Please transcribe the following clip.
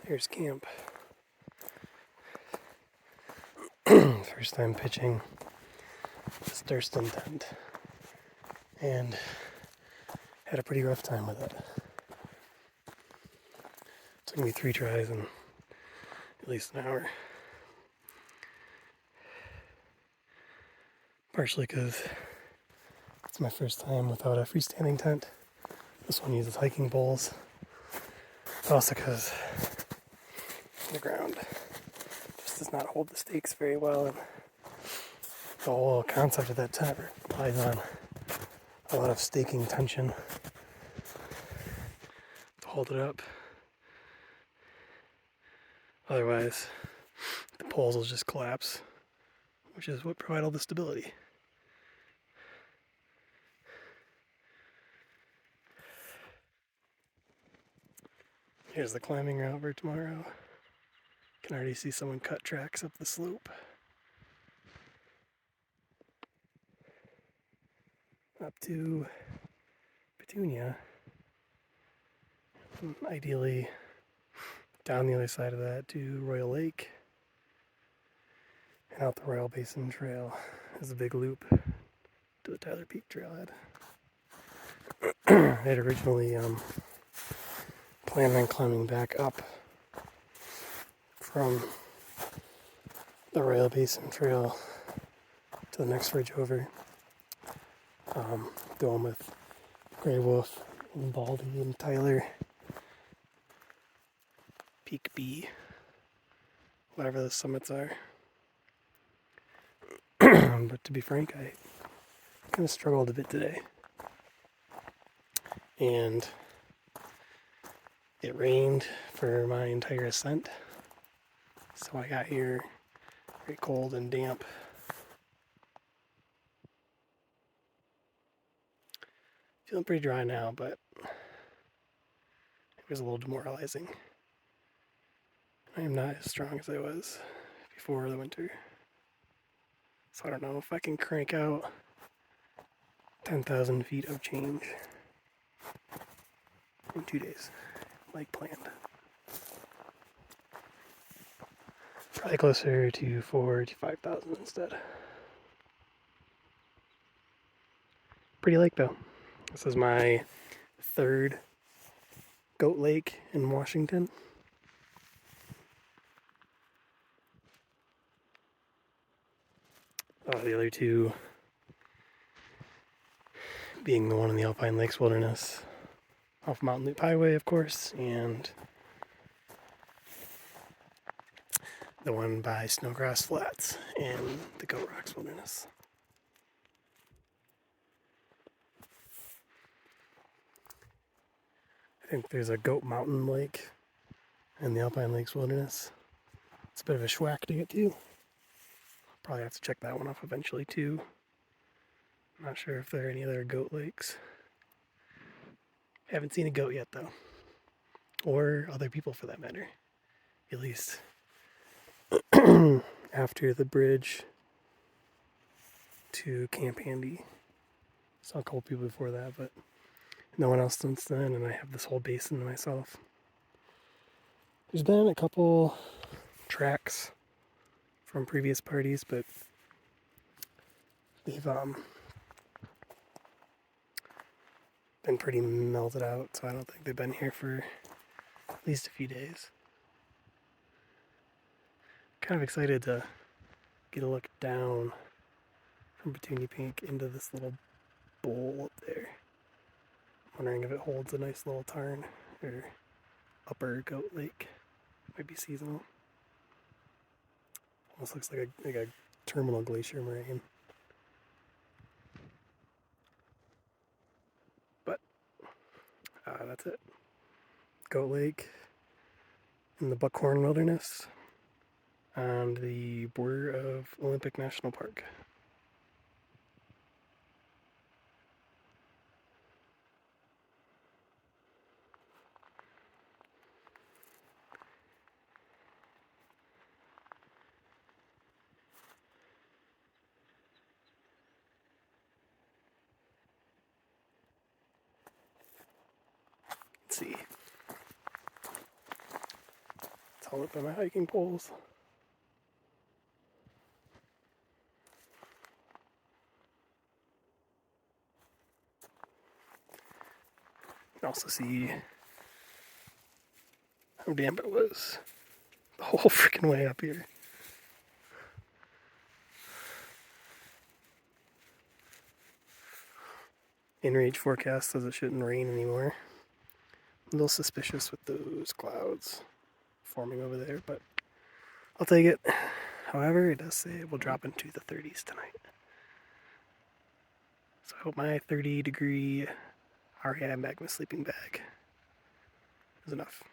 Here's camp. First time pitching this Thurston tent, and had a pretty rough time with it. Took me 3 tries and at least an hour. Partially because it's my first time without a freestanding tent. This one uses hiking poles. But also because the ground just does not hold the stakes very well, and the whole concept of that tent relies on a lot of staking tension to hold it up. Otherwise, the poles will just collapse, which is what provides all the stability. Here's the climbing route for tomorrow. Can already see someone cut tracks up the slope. Up to Petunia. And ideally down the other side of that to Royal Lake. And out the Royal Basin Trail is a big loop to the Tyler Peak Trailhead. I had originally planned on climbing back up from the Royal Basin Trail to the next ridge over, going with Grey Wolf and Baldy and Tyler, Peak B, whatever the summits are. But to be frank, I kind of struggled a bit today. And it rained for my entire ascent. So I got here very cold and damp. Feeling pretty dry now, but it was a little demoralizing. I am not as strong as I was before the winter. So I don't know if I can crank out 10,000 feet of change in 2 days, like planned. Probably closer to 4,000 to 5,000 instead. Pretty lake though. This is my 3rd goat lake in Washington. The other 2 being the one in the Alpine Lakes Wilderness off Mountain Loop Highway, of course, and the one by Snowgrass Flats and the Goat Rocks Wilderness. I think there's a Goat Mountain Lake in the Alpine Lakes Wilderness. It's a bit of a schwack to get to. Probably have to check that one off eventually too. I'm not sure if there are any other goat lakes. Haven't seen a goat yet though. Or other people for that matter. At least after the bridge to Camp Handy. Saw a couple people before that, but no one else since then, and I have this whole basin to myself. There's been a couple tracks from previous parties, but they've been pretty melted out, so I don't think they've been here for at least a few days. Kind of excited to get a look down from Petunia Peak into this little bowl up there. Wondering if it holds a nice little tarn or upper Goat Lake. Might be seasonal. Almost looks like a terminal glacier moraine. But that's it. Goat Lake in the Buckhorn Wilderness on the border of Olympic National Park. Let's see. call it by my hiking poles. You can also see how damp it was the whole freaking way up here. In-range forecast says it shouldn't rain anymore. A little suspicious with those clouds forming over there, but I'll take it. However, it does say it will drop into the 30s tonight. So I hope my 30-degree REI Magma sleeping bag is enough.